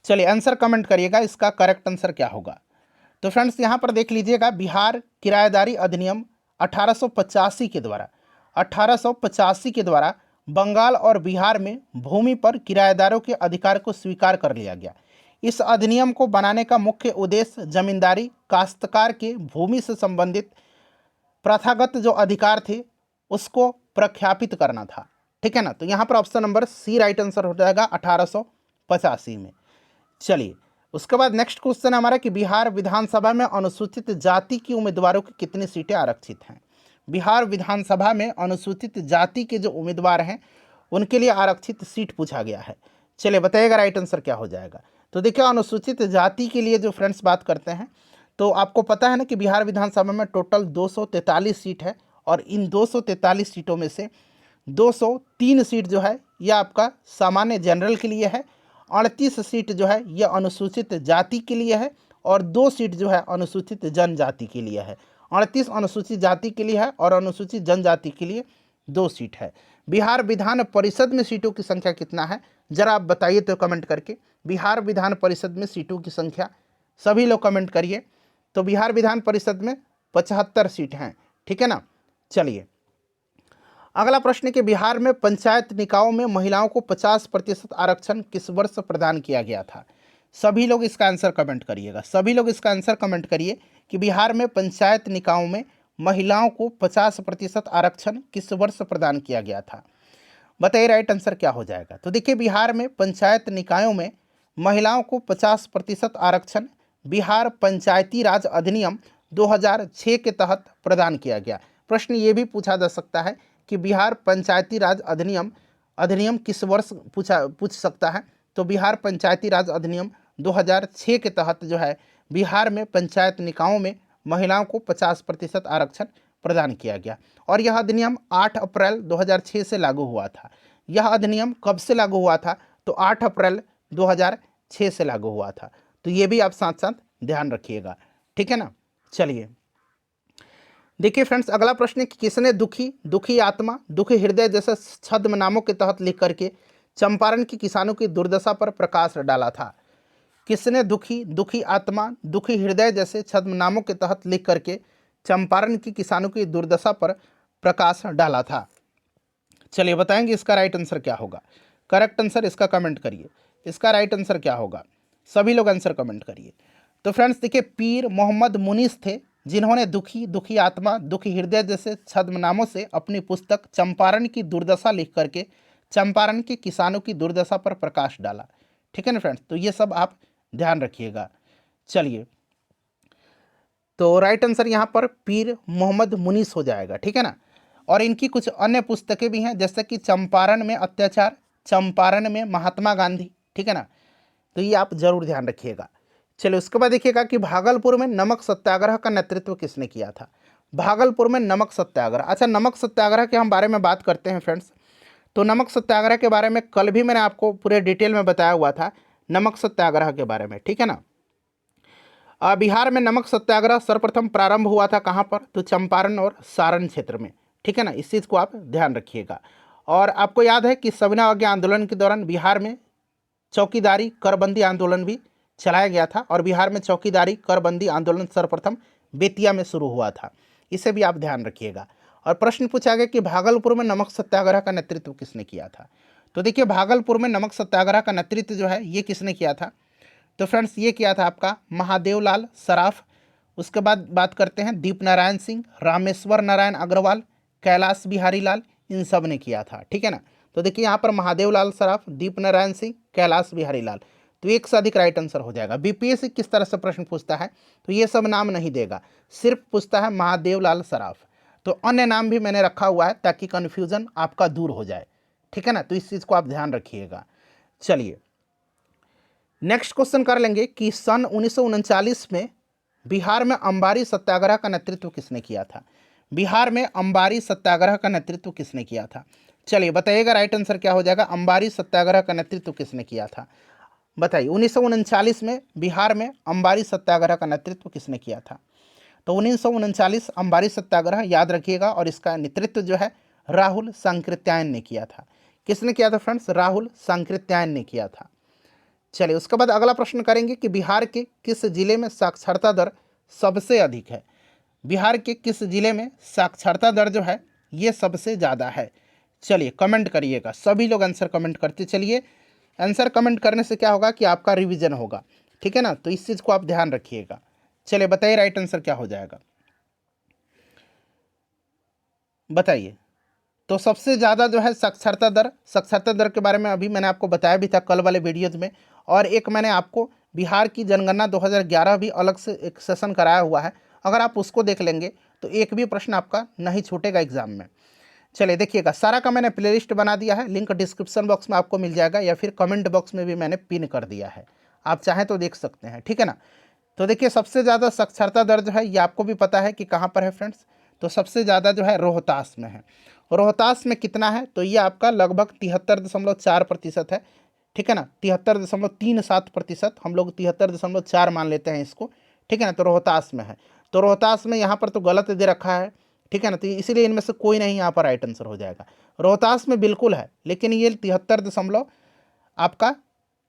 चलिए आंसर कमेंट करिएगा, इसका करेक्ट आंसर क्या होगा। तो फ्रेंड्स यहाँ पर देख लीजिएगा, बिहार किराएदारी अधिनियम 1885 के द्वारा 1885 के द्वारा बंगाल और बिहार में भूमि पर किराएदारों के अधिकार को स्वीकार कर लिया गया। इस अधिनियम को बनाने का मुख्य उद्देश्य जमींदारी, काश्तकार के भूमि से संबंधित प्रथागत जो अधिकार थे उसको प्रख्यापित करना था, ठीक है ना। तो यहाँ पर option number C right answer हो जाएगा 1885 में। चलिए उसके बाद नेक्स्ट क्वेश्चन हमारा कि बिहार विधानसभा में अनुसूचित जाति की उम्मीदवारों की कितनी सीटें आरक्षित हैं। बिहार विधानसभा में अनुसूचित जाति के जो उम्मीदवार हैं उनके लिए आरक्षित सीट पूछा गया है। चलिए बताइएगा राइट आंसर क्या हो जाएगा। तो देखिए अनुसूचित जाति के लिए जो फ्रेंड्स बात करते हैं तो आपको पता है ना कि बिहार विधानसभा में टोटल 243 सीट है और इन 243 सीटों में से 203 सीट जो है यह आपका सामान्य जनरल के लिए है, 38 सीट जो है यह अनुसूचित जाति के लिए है और 2 सीट जो है अनुसूचित जनजाति के लिए है। 38 अनुसूचित जाति के लिए है और अनुसूचित जनजाति के लिए 2 सीट है। बिहार विधान परिषद में सीटों की संख्या कितना है, जरा आप बताइए तो कमेंट करके। बिहार विधान परिषद में सीटों की संख्या सभी लोग कमेंट करिए। तो बिहार विधान परिषद में 75 सीट हैं, ठीक है ना। चलिए अगला प्रश्न है कि बिहार में पंचायत निकायों में महिलाओं को 50% आरक्षण किस वर्ष प्रदान किया गया था। सभी लोग इसका आंसर कमेंट करिएगा, सभी लोग इसका आंसर कमेंट करिए कि बिहार में पंचायत निकायों में महिलाओं को 50% आरक्षण किस वर्ष प्रदान किया गया था। बताइए राइट आंसर क्या हो जाएगा। तो देखिए बिहार में पंचायत निकायों में महिलाओं को 50% आरक्षण बिहार पंचायती राज अधिनियम 2006 के तहत प्रदान किया गया। प्रश्न ये भी पूछा जा सकता है कि बिहार पंचायती राज अधिनियम किस वर्ष पूछ सकता है। तो बिहार पंचायती राज अधिनियम 2006 के तहत जो है बिहार में पंचायत निकायों में महिलाओं को 50% आरक्षण प्रदान किया गया और यह अधिनियम 8 अप्रैल 2006 से लागू हुआ था। यह अधिनियम कब से लागू हुआ था, तो 8 अप्रैल 2006 से लागू हुआ था। तो ये भी आप साथ साथ ध्यान रखिएगा, ठीक है ना। चलिए देखिए फ्रेंड्स अगला प्रश्न है कि किसने दुखी आत्मा, दुखी हृदय जैसे छद्मनामों के तहत लिख करके चंपारण के किसानों की दुर्दशा पर प्रकाश डाला था। किसने दुखी आत्मा, दुखी हृदय जैसे छद्मनामों के तहत लिख करके चंपारण की किसानों की दुर्दशा पर प्रकाश डाला था। चलिए बताएंगे इसका राइट आंसर क्या होगा। करेक्ट आंसर इसका कमेंट करिए, इसका राइट आंसर क्या होगा, सभी लोग आंसर कमेंट करिए। तो फ्रेंड्स देखिए पीर मोहम्मद मुनीस थे जिन्होंने दुखी आत्मा, दुखी हृदय जैसे छद्मनामों से अपनी पुस्तक चंपारण की दुर्दशा लिख करके चंपारण के किसानों की दुर्दशा पर प्रकाश डाला, ठीक है ना फ्रेंड्स। तो ये सब आप ध्यान रखिएगा। चलिए तो राइट आंसर यहाँ पर पीर मोहम्मद मुनीस हो जाएगा, ठीक है ना। और इनकी कुछ अन्य पुस्तकें भी हैं जैसे कि चंपारण में अत्याचार, चंपारण में महात्मा गांधी, ठीक है ना। तो ये आप जरूर ध्यान रखिएगा। चलिए उसके बाद देखिएगा कि भागलपुर में नमक सत्याग्रह का नेतृत्व किसने किया था। भागलपुर में नमक सत्याग्रह, अच्छा नमक सत्याग्रह के हम बारे में बात करते हैं फ्रेंड्स। तो नमक सत्याग्रह के बारे में कल भी मैंने आपको पूरे डिटेल में बताया हुआ था नमक सत्याग्रह के बारे में, ठीक है ना। बिहार में नमक सत्याग्रह सर्वप्रथम प्रारंभ हुआ था कहाँ पर, तो चंपारण और सारण क्षेत्र में, ठीक है ना। इस चीज़ को आप ध्यान रखिएगा। और आपको याद है कि सविनय अवज्ञा आंदोलन के दौरान बिहार में चौकीदारी करबंदी आंदोलन भी चलाया गया था और बिहार में चौकीदारी करबंदी आंदोलन सर्वप्रथम बेतिया में शुरू हुआ था, इसे भी आप ध्यान रखिएगा। और प्रश्न पूछा गया कि भागलपुर में नमक सत्याग्रह का नेतृत्व किसने किया था। तो देखिए भागलपुर में नमक सत्याग्रह का नेतृत्व जो है ये किसने किया था, तो फ्रेंड्स ये किया था आपका महादेवलाल सराफ। उसके बाद बात करते हैं दीप नारायण सिंह, रामेश्वर नारायण अग्रवाल, कैलाश बिहारी लाल, इन सब ने किया था, ठीक है ना। तो देखिए यहाँ पर महादेवलाल सराफ, दीप नारायण सिंह, कैलाश बिहारी लाल, तो एक से अधिक राइट आंसर हो जाएगा। बीपीएससी किस तरह से प्रश्न पूछता है तो ये सब नाम नहीं देगा, सिर्फ पूछता है महादेवलाल सराफ। तो अन्य नाम भी मैंने रखा हुआ है ताकि कन्फ्यूज़न आपका दूर हो जाए, ठीक है ना। तो इस चीज़ को आप ध्यान रखिएगा। चलिए नेक्स्ट क्वेश्चन कर लेंगे कि सन 1939 में बिहार में अंबारी सत्याग्रह का नेतृत्व किसने किया था। बिहार में अंबारी सत्याग्रह का नेतृत्व किसने किया था, चलिए बताइएगा राइट आंसर क्या हो जाएगा। अंबारी सत्याग्रह का नेतृत्व किसने किया था, बताइए। 1939 में बिहार में अंबारी सत्याग्रह का नेतृत्व किसने किया था। तो 1939 अंबारी सत्याग्रह याद रखिएगा और इसका नेतृत्व जो है राहुल सांकृत्यायन ने किया था। किसने किया था फ्रेंड्स, राहुल सांकृत्यायन ने किया था। चलिए उसके बाद अगला प्रश्न करेंगे कि बिहार के किस जिले में साक्षरता दर सबसे अधिक है। बिहार के किस जिले में साक्षरता दर जो है ये सबसे ज़्यादा है। चलिए कमेंट करिएगा, सभी लोग आंसर कमेंट करते चलिए। आंसर कमेंट करने से क्या होगा कि आपका रिवीजन होगा, ठीक है ना। तो इस चीज़ को आप ध्यान रखिएगा। चलिए बताइए राइट आंसर क्या हो जाएगा, बताइए। तो सबसे ज़्यादा जो है साक्षरता दर के बारे में अभी मैंने आपको बताया भी था कल वाले वीडियोज़ में। और एक मैंने आपको बिहार की जनगणना 2011 भी अलग से एक सेशन कराया हुआ है, अगर आप उसको देख लेंगे तो एक भी प्रश्न आपका नहीं छूटेगा एग्जाम में। चलिए देखिएगा सारा का मैंने प्लेलिस्ट बना दिया है, लिंक डिस्क्रिप्शन बॉक्स में आपको मिल जाएगा या फिर कमेंट बॉक्स में भी मैंने पिन कर दिया है, आप चाहें तो देख सकते हैं, ठीक है ना। तो देखिए सबसे ज़्यादा साक्षरता दर जो है ये आपको भी पता है कि कहाँ पर है फ्रेंड्स, तो सबसे ज़्यादा जो है रोहतास में है। रोहतास में कितना है, तो ये आपका लगभग 73.4% है, ठीक है ना, 73.37%, हम लोग 73.4 मान लेते हैं इसको, ठीक है ना। तो रोहतास में है, तो रोहतास में यहाँ पर तो गलत दे रखा है, ठीक है ना, तो इसीलिए इनमें से कोई नहीं यहाँ पर राइट आंसर हो जाएगा। रोहतास में बिल्कुल है, लेकिन ये 73 आपका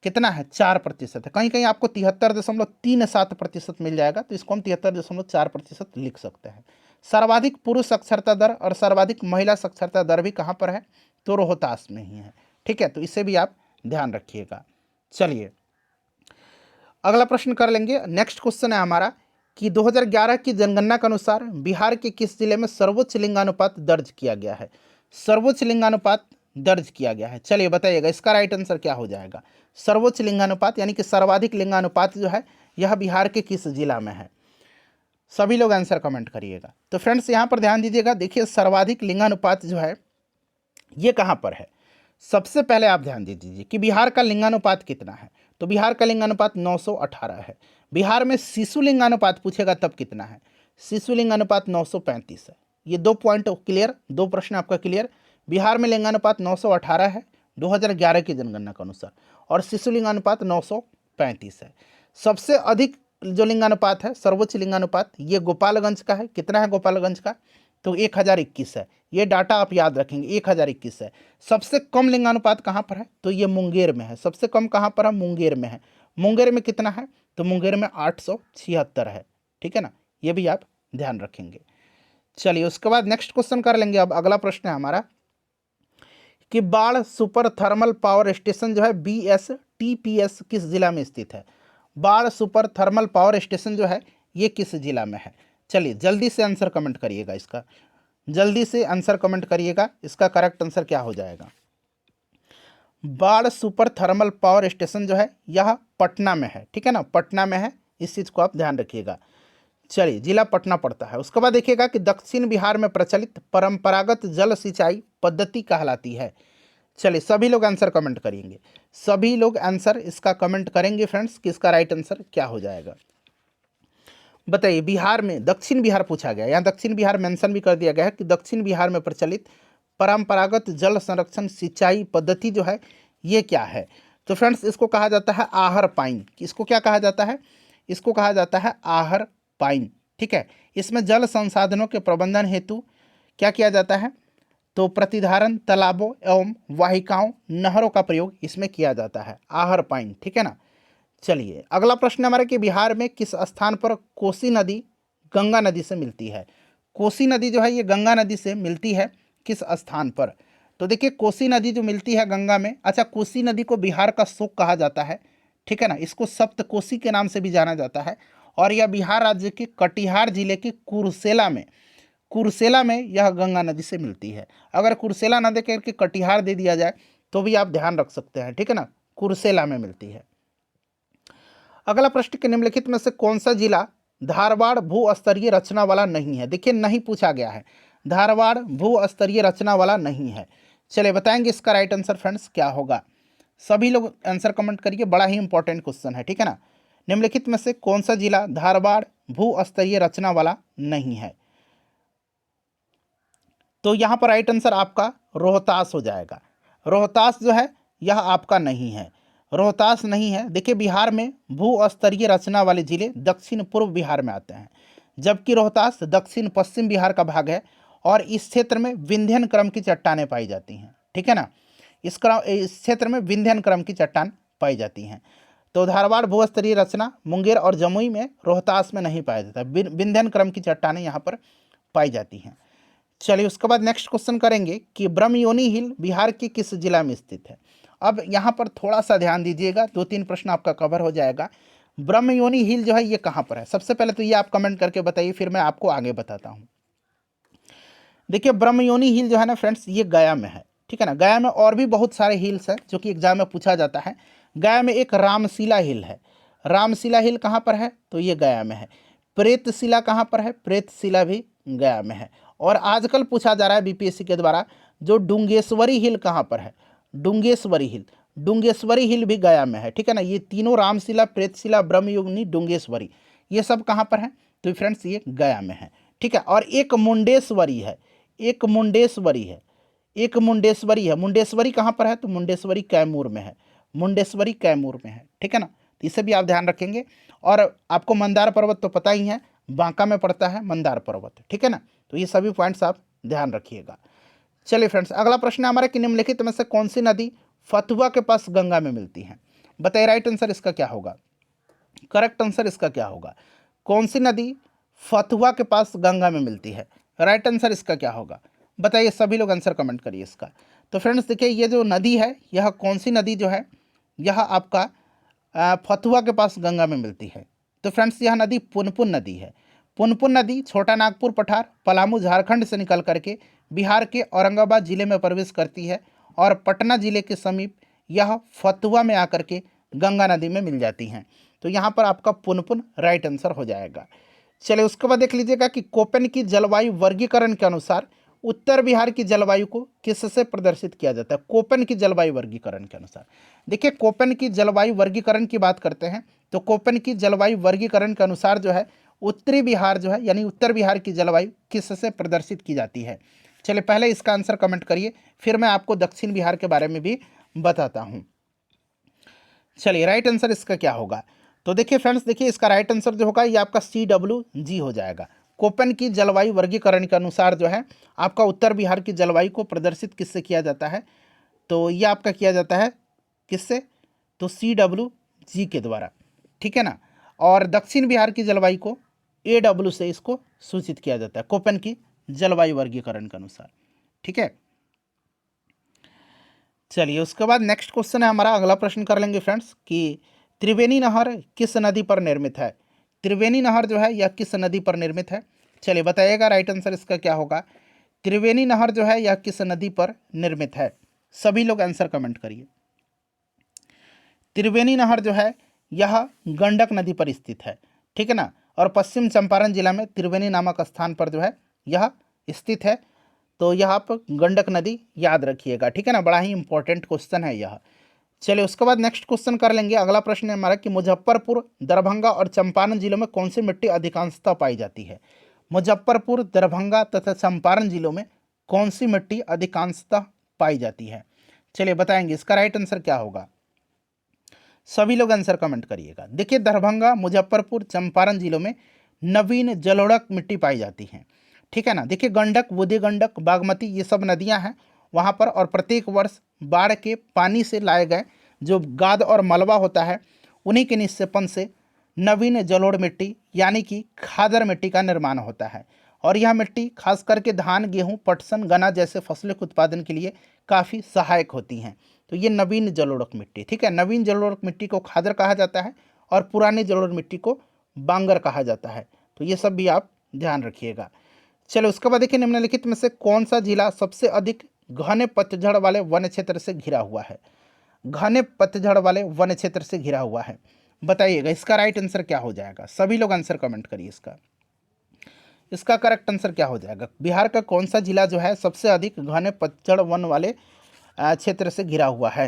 कितना है 4% है। कहीं कहीं आपको 73.37% मिल जाएगा, तो इसको हम 73.4% लिख सकते हैं। सर्वाधिक पुरुष साक्षरता दर और सर्वाधिक महिला साक्षरता दर भी कहाँ पर है, तो रोहतास में ही है, ठीक है। तो इसे भी आप ध्यान रखिएगा। चलिए अगला प्रश्न कर लेंगे। नेक्स्ट क्वेश्चन है हमारा कि 2011 की जनगणना के अनुसार बिहार के किस जिले में सर्वोच्च लिंगानुपात दर्ज किया गया है। सर्वोच्च लिंगानुपात दर्ज किया गया है, चलिए बताइएगा इसका राइट आंसर क्या हो जाएगा। सर्वोच्च लिंगानुपात यानी कि सर्वाधिक लिंगानुपात जो है यह बिहार के किस जिला में है। सभी लोग आंसर कमेंट करिएगा। तो फ्रेंड्स यहाँ पर ध्यान दीजिएगा, देखिए सर्वाधिक लिंगानुपात जो है ये कहाँ पर है। सबसे पहले आप ध्यान दे दीजिए कि बिहार का लिंगानुपात कितना है, तो बिहार का लिंगानुपात 918 है। बिहार में शिशु लिंगानुपात पूछेगा तब कितना है, शिशु लिंगानुपात 935 है। ये 2 पॉइंट क्लियर, 2 प्रश्न आपका क्लियर। बिहार में लिंगानुपात 918 है 2011 की जनगणना के अनुसार, और शिशु लिंगानुपात 935 है। सबसे अधिक जो लिंगानुपात है, सर्वोच्च लिंगानुपात, ये गोपालगंज का है। कितना है गोपालगंज का, तो 1021 है। ये डाटा आप याद रखेंगे, 1021 है। सबसे कम लिंगानुपात कहाँ पर है, तो ये मुंगेर में है। सबसे कम कहाँ पर है, मुंगेर में है। मुंगेर में कितना है, तो मुंगेर में 876 है, ठीक है ना, ये भी आप ध्यान रखेंगे। चलिए उसके बाद नेक्स्ट क्वेश्चन कर लेंगे। अब अगला प्रश्न है हमारा कि बाढ़ सुपर थर्मल पावर स्टेशन जो है BSTPS किस जिला में स्थित है। बाढ़ सुपर थर्मल पावर स्टेशन जो है ये किस जिला में है। चलिए जल्दी से आंसर कमेंट करिएगा, इसका जल्दी से आंसर कमेंट करिएगा, इसका करेक्ट आंसर क्या हो जाएगा। बाढ़ सुपर थर्मल पावर स्टेशन जो है यह पटना में है, ठीक है ना, पटना में है, इस चीज़ को आप ध्यान रखिएगा। चलिए जिला पटना पड़ता है। उसके बाद देखिएगा कि दक्षिण बिहार में प्रचलित परंपरागत जल सिंचाई पद्धति कहलाती है। चलिए सभी लोग आंसर कमेंट करेंगे, सभी लोग आंसर इसका कमेंट करेंगे फ्रेंड्स कि इसका राइट आंसर क्या हो जाएगा। बताइए बिहार में, दक्षिण बिहार पूछा गया, यहाँ दक्षिण बिहार मेंशन भी कर दिया गया है कि दक्षिण बिहार में प्रचलित परंपरागत जल संरक्षण सिंचाई पद्धति जो है ये क्या है। तो फ्रेंड्स इसको कहा जाता है आहर पाइन। इसको क्या कहा जाता है, इसको कहा जाता है आहर पाइन, ठीक है। इसमें जल संसाधनों के प्रबंधन हेतु क्या किया जाता है, तो प्रतिधारण तालाबों एवं वाहिकाओं नहरों का प्रयोग इसमें किया जाता है, आहर पाइन, ठीक है ना। चलिए अगला प्रश्न हमारा कि बिहार में किस स्थान पर कोसी नदी गंगा नदी से मिलती है। कोसी नदी जो है ये गंगा नदी से मिलती है, किस स्थान पर, तो देखिए कोसी नदी जो मिलती है गंगा में, अच्छा कोसी नदी को बिहार का शोक कहा जाता है, ठीक है ना, इसको सप्त कोसी के नाम से भी जाना जाता है। और यह बिहार राज्य के कटिहार जिले के कुर्सेला में यह गंगा नदी से मिलती है। अगर कुर्सेला न दे करके कटिहार दे दिया जाए तो भी आप ध्यान रख सकते हैं, ठीक है ना, कुर्सेला में मिलती है। अगला प्रश्न के निम्नलिखित में से कौन सा जिला धारवाड़ भू स्तरीय रचना वाला नहीं है। देखिए नहीं पूछा गया है, धारवाड़ भू स्तरीय रचना वाला नहीं है। चलिए बताएंगे इसका राइट आंसर फ्रेंड्स क्या होगा। सभी लोग आंसर कमेंट करिए, बड़ा ही इंपॉर्टेंट क्वेश्चन है, ठीक है ना। निम्नलिखित में से कौन सा जिला धारवाड़ भू स्तरीय रचना वाला नहीं है, तो यहाँ पर राइट आंसर आपका रोहतास हो जाएगा। रोहतास जो है यह आपका नहीं है, रोहतास नहीं है। देखिए बिहार में भू स्तरीय रचना वाले जिले दक्षिण पूर्व बिहार में आते हैं, जबकि रोहतास दक्षिण पश्चिम बिहार का भाग है और इस क्षेत्र में विंध्यन क्रम की चट्टानें पाई जाती हैं, ठीक है ना, इस क्षेत्र में विंध्यन क्रम की चट्टान पाई जाती हैं। तो धारवाड़ भू स्तरीय रचना मुंगेर और जमुई में, रोहतास में नहीं पाया जाता, विंध्यन क्रम की चट्टानें यहाँ पर पाई जाती हैं। चलिए उसके बाद नेक्स्ट क्वेश्चन करेंगे कि ब्रह्मयोनी हिल बिहार के किस जिला में स्थित है। अब यहाँ पर थोड़ा सा ध्यान दीजिएगा, 2-3 प्रश्न आपका कवर हो जाएगा। ब्रह्मयोनी हिल जो है ये कहाँ पर है, सबसे पहले तो ये आप कमेंट करके बताइए, फिर मैं आपको आगे बताता हूँ। देखिए ब्रह्मयोनी हिल जो है ना फ्रेंड्स ये गया में है, ठीक है ना। गया में और भी बहुत सारे हिल्स हैं जो कि एग्जाम में पूछा जाता है। गया में एक रामशिला हिल है, रामशिला हिल कहाँ पर है, तो ये गया में है। प्रेतशिला कहाँ पर है, प्रेतशिला भी गया में है। और आजकल पूछा जा रहा है बीपीएससी के द्वारा जो डुंगेश्वरी हिल कहाँ पर है, डुंगेश्वरी हिल, डुंगेश्वरी हिल भी गया में है, ठीक है ना। ये तीनों रामशिला, प्रेतशिला, ब्रह्मयोनी, डुंगेश्वरी, ये सब कहाँ पर है, तो फ्रेंड्स ये गया में है, ठीक है, और एक मुंडेश्वरी है, एक मुंडेश्वरी है, एक मुंडेश्वरी है। मुंडेश्वरी कहाँ पर है? तो मुंडेश्वरी कैमूर में है, मुंडेश्वरी कैमूर में है, ठीक है ना। तो इसे भी आप ध्यान रखेंगे। और आपको मंदार पर्वत तो पता ही है, बांका में पड़ता है मंदार पर्वत, ठीक है ना। तो ये सभी पॉइंट्स आप ध्यान रखिएगा। चलिए फ्रेंड्स, अगला प्रश्न है हमारा कि निम्नलिखित में से कौन सी नदी फतुहा के पास गंगा में मिलती है? बताइए राइट आंसर इसका क्या होगा, करेक्ट आंसर इसका क्या होगा? कौन सी नदी फतुहा के पास गंगा में मिलती है? राइट आंसर इसका क्या होगा? बताइए, सभी लोग आंसर कमेंट करिए इसका। तो फ्रेंड्स देखिए, ये जो नदी है, यह कौन सी नदी जो है, यह आपका फतुहा के पास गंगा में मिलती है। तो फ्रेंड्स, यह नदी पुनपुन नदी है। पुनपुन नदी छोटा नागपुर पठार पलामू झारखंड से निकल करके बिहार के औरंगाबाद जिले में प्रवेश करती है और पटना जिले के समीप यह फतुहा में आकर के गंगा नदी में मिल जाती हैं। तो यहाँ पर आपका पुनपुन राइट आंसर हो जाएगा। चलिए, उसके बाद देख लीजिएगा कि कोपेन की जलवायु वर्गीकरण के अनुसार उत्तर बिहार की जलवायु को किससे प्रदर्शित किया जाता है? कोपेन की जलवायु वर्गीकरण के अनुसार। देखिए, कोपेन की जलवायु वर्गीकरण की बात करते हैं तो कोपेन की जलवायु वर्गीकरण के अनुसार जो है उत्तरी बिहार जो है, यानी उत्तर बिहार की जलवायु किससे प्रदर्शित की जाती है? चलिए, पहले इसका आंसर कमेंट करिए, फिर मैं आपको दक्षिण बिहार के बारे में भी बताता हूँ। चलिए, राइट आंसर इसका क्या होगा? तो देखिए फ्रेंड्स, देखिए इसका राइट आंसर जो होगा ये आपका CWG हो जाएगा। कोपेन की जलवायु वर्गीकरण के अनुसार जो है आपका उत्तर बिहार की जलवायु को प्रदर्शित किससे किया जाता है? तो ये आपका किया जाता है किससे? तो CWG के द्वारा, ठीक है ना। और दक्षिण बिहार की जलवायु को AW से इसको सूचित किया जाता है, कोपेन की जलवायु वर्गीकरण के अनुसार, ठीक है। चलिए, उसके बाद नेक्स्ट क्वेश्चन है हमारा, अगला प्रश्न कर लेंगे फ्रेंड्स कि त्रिवेणी नहर किस नदी पर निर्मित है? त्रिवेणी नहर जो है यह किस नदी पर निर्मित है? चलिए बताइएगा, राइट आंसर इसका क्या होगा? त्रिवेणी नहर जो है यह किस नदी पर निर्मित है? सभी लोग आंसर कमेंट करिए। त्रिवेणी नहर जो है यह गंडक नदी पर स्थित है, ठीक है ना। और पश्चिम चंपारण जिला में त्रिवेणी नामक स्थान पर जो है यह स्थित है। तो यह आप गंडक नदी याद रखिएगा, ठीक है ना, बड़ा ही इंपॉर्टेंट क्वेश्चन है यह। चलिए, उसके बाद नेक्स्ट क्वेश्चन कर लेंगे। अगला प्रश्न है हमारा कि मुजफ्फरपुर, दरभंगा और चंपारण जिलों में कौन सी मिट्टी अधिकांशतः पाई जाती है? मुजफ्फरपुर, दरभंगा तथा चंपारण जिलों में कौन सी मिट्टी अधिकांशतः पाई जाती है? चलिए बताएंगे, इसका राइट आंसर क्या होगा? सभी लोग आंसर कमेंट करिएगा। देखिए, दरभंगा, मुजफ्फरपुर, चंपारण जिलों में नवीन जलोढ़क मिट्टी पाई जाती है, ठीक है ना। देखिए, गंडक, बूढ़ी गंडक, बागमती ये सब नदियां हैं वहाँ पर, और प्रत्येक वर्ष बाढ़ के पानी से लाए गए जो गाद और मलबा होता है उन्हीं के निक्षेपण से नवीन जलोढ़ मिट्टी यानी कि खादर मिट्टी का निर्माण होता है। और यह मिट्टी खास करके धान, गेहूं, पटसन, गन्ना जैसे फसलों के उत्पादन के लिए काफ़ी सहायक होती हैं। तो ये नवीन जलोढ़क मिट्टी, ठीक है, नवीन जलोढ़क मिट्टी को खादर कहा जाता है और पुरानी जलोढ़ मिट्टी को बांगर कहा जाता है। तो ये सब भी आप ध्यान रखिएगा। चलो, उसके बाद देखिए, निम्नलिखित में से कौन सा जिला सबसे अधिक घने पतझड़ वाले वन क्षेत्र से घिरा हुआ है? घने पतझड़ वाले वन क्षेत्र से घिरा हुआ है, बताइएगा इसका राइट आंसर क्या हो जाएगा? सभी लोग आंसर कमेंट करिए इसका करेक्ट आंसर क्या हो जाएगा? बिहार का कौन सा जिला जो है सबसे अधिक घने पतझड़ वन वाले क्षेत्र से घिरा हुआ है?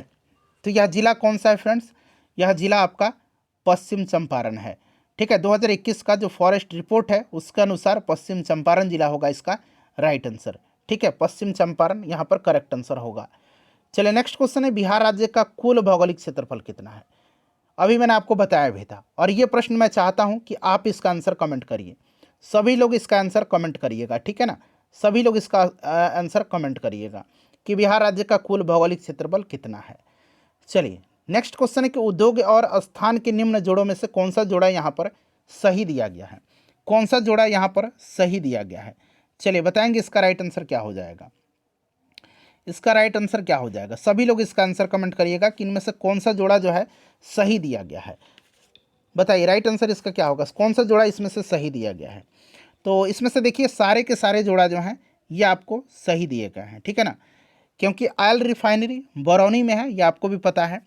तो यह जिला कौन सा है फ्रेंड्स? यह जिला आपका पश्चिम चंपारण है, ठीक है। 2021 का जो फॉरेस्ट रिपोर्ट है उसके अनुसार पश्चिम चंपारण जिला होगा इसका राइट आंसर, ठीक है। पश्चिम चंपारण यहाँ पर करेक्ट आंसर होगा। चलिए, नेक्स्ट क्वेश्चन है, बिहार राज्य का कुल भौगोलिक क्षेत्रफल कितना है? अभी मैंने आपको बताया भी था, और ये प्रश्न मैं चाहता हूँ कि आप इसका आंसर कमेंट करिए। सभी लोग इसका आंसर कमेंट करिएगा, ठीक है ना। सभी लोग इसका आंसर कमेंट करिएगा कि बिहार राज्य का कुल भौगोलिक क्षेत्रफल कितना है। चलिए, नेक्स्ट क्वेश्चन है कि उद्योग और स्थान के निम्न जोड़ों में से कौन सा जोड़ा यहाँ पर सही दिया गया है? कौन सा जोड़ा यहाँ पर सही दिया गया है? चलिए बताएंगे, इसका राइट आंसर क्या हो जाएगा? इसका राइट आंसर क्या हो जाएगा? सभी लोग इसका आंसर कमेंट करिएगा कि इनमें से कौन सा जोड़ा जो है सही दिया गया है। बताइए, राइट आंसर इसका क्या होगा? कौन सा जोड़ा इसमें से सही दिया गया है? तो इसमें से देखिए, सारे के सारे जोड़ा जो हैं ये आपको सही दिए गए हैं, ठीक है ना। क्योंकि ऑयल रिफाइनरी बरौनी में है, ये आपको भी पता है,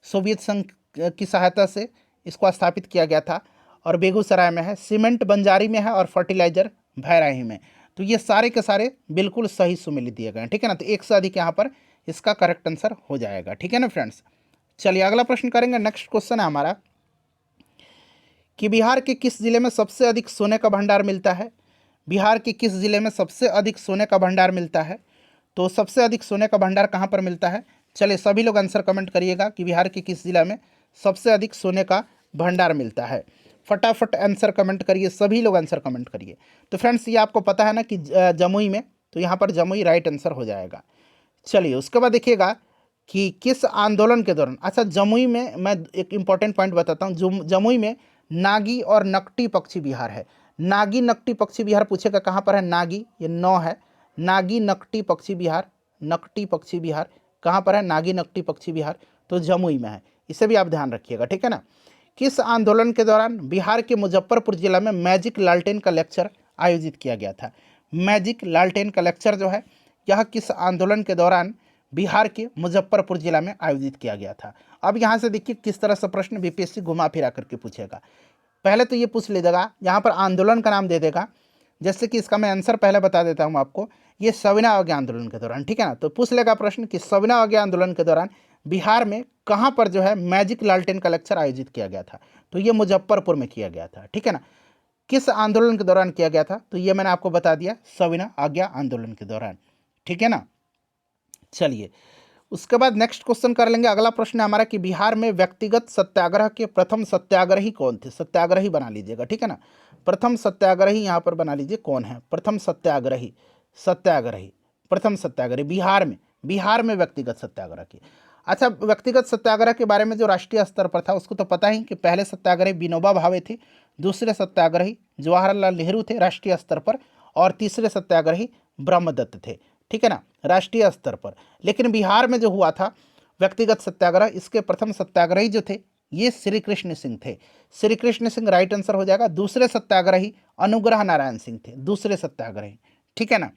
सोवियत संघ की सहायता से इसको स्थापित किया गया था। और बेगूसराय में है, सीमेंट बंजारी में है, और फर्टिलाइजर भैराही में। तो ये सारे के सारे बिल्कुल सही सुमेलित दिए गए हैं, ठीक है ना। तो एक से अधिक यहाँ पर इसका करेक्ट आंसर हो जाएगा, ठीक है ना फ्रेंड्स। चलिए, अगला प्रश्न करेंगे। नेक्स्ट क्वेश्चन है हमारा कि बिहार के किस जिले में सबसे अधिक सोने का भंडार मिलता है? बिहार के किस जिले में सबसे अधिक सोने का भंडार मिलता है? तो सबसे अधिक सोने का भंडार कहाँ पर मिलता है? चलिए सभी लोग आंसर कमेंट करिएगा कि बिहार के किस जिला में सबसे अधिक सोने का भंडार मिलता है। फटाफट आंसर कमेंट करिए, सभी लोग आंसर कमेंट करिए। तो फ्रेंड्स ये आपको पता है ना कि जमुई में, तो यहाँ पर जमुई राइट आंसर हो जाएगा। चलिए उसके बाद देखिएगा कि किस आंदोलन के दौरान, अच्छा जमुई में मैं एक इम्पॉर्टेंट पॉइंट बताता हूँ, जमुई में नागी और नकटी पक्षी विहार है। नागी नकटी पक्षी विहार पूछेगा कहाँ पर है? नागी, ये 9 है। नागी नकटी पक्षी विहार, नकटी पक्षी विहार कहाँ पर है? नागी नकटी पक्षी विहार तो जमुई में है, इसे भी आप ध्यान रखिएगा, ठीक है ना। किस आंदोलन के दौरान बिहार के मुजफ्फरपुर जिला में मैजिक लालटेन का लेक्चर आयोजित किया गया था? मैजिक लालटेन का लेक्चर जो है यह किस आंदोलन के दौरान बिहार के मुजफ्फरपुर जिला में आयोजित किया गया था? अब यहाँ से देखिए किस तरह से प्रश्न बीपीएससी घुमा फिरा करके पूछेगा। पहले तो ये पूछ लीजिएगा, यहाँ पर आंदोलन का नाम दे देगा, जैसे कि इसका मैं आंसर पहले बता देता हूँ आपको, ये सविनय अवज्ञा आंदोलन के दौरान, ठीक है ना। तो पूछ लेगा प्रश्न कि सविनय अवज्ञा आंदोलन के दौरान बिहार में कहाँ पर जो है मैजिक लालटेन का लेक्चर आयोजित किया गया था? तो ये मुजफ्फरपुर में किया गया था, ठीक है ना। किस आंदोलन के दौरान किया गया था? तो ये मैंने आपको बता दिया, सविनय अवज्ञा आंदोलन के दौरान, ठीक है ना। चलिए उसके बाद नेक्स्ट क्वेश्चन कर लेंगे। अगला प्रश्न है हमारा कि बिहार में व्यक्तिगत सत्याग्रह के प्रथम सत्याग्रही कौन थे? सत्याग्रही बना लीजिएगा, ठीक है ना। प्रथम सत्याग्रही यहाँ पर बना लीजिए, कौन है प्रथम सत्याग्रही? सत्याग्रही, प्रथम सत्याग्रही बिहार में व्यक्तिगत सत्याग्रह की। अच्छा, व्यक्तिगत सत्याग्रह के बारे में जो राष्ट्रीय स्तर पर था उसको तो पता ही कि पहले सत्याग्रही विनोबा भावे थे, दूसरे सत्याग्रही जवाहरलाल नेहरू थे राष्ट्रीय स्तर पर, और तीसरे सत्याग्रही ब्रह्मदत्त थे, ठीक है ना, राष्ट्रीय स्तर पर। लेकिन बिहार में जो हुआ था व्यक्तिगत सत्याग्रह, इसके प्रथम सत्याग्रही जो थे ये श्री कृष्ण सिंह थे। श्री कृष्ण सिंह राइट आंसर हो जाएगा। दूसरे सत्याग्रही अनुग्रह नारायण सिंह थे, दूसरे सत्याग्रही, ठीक है ना।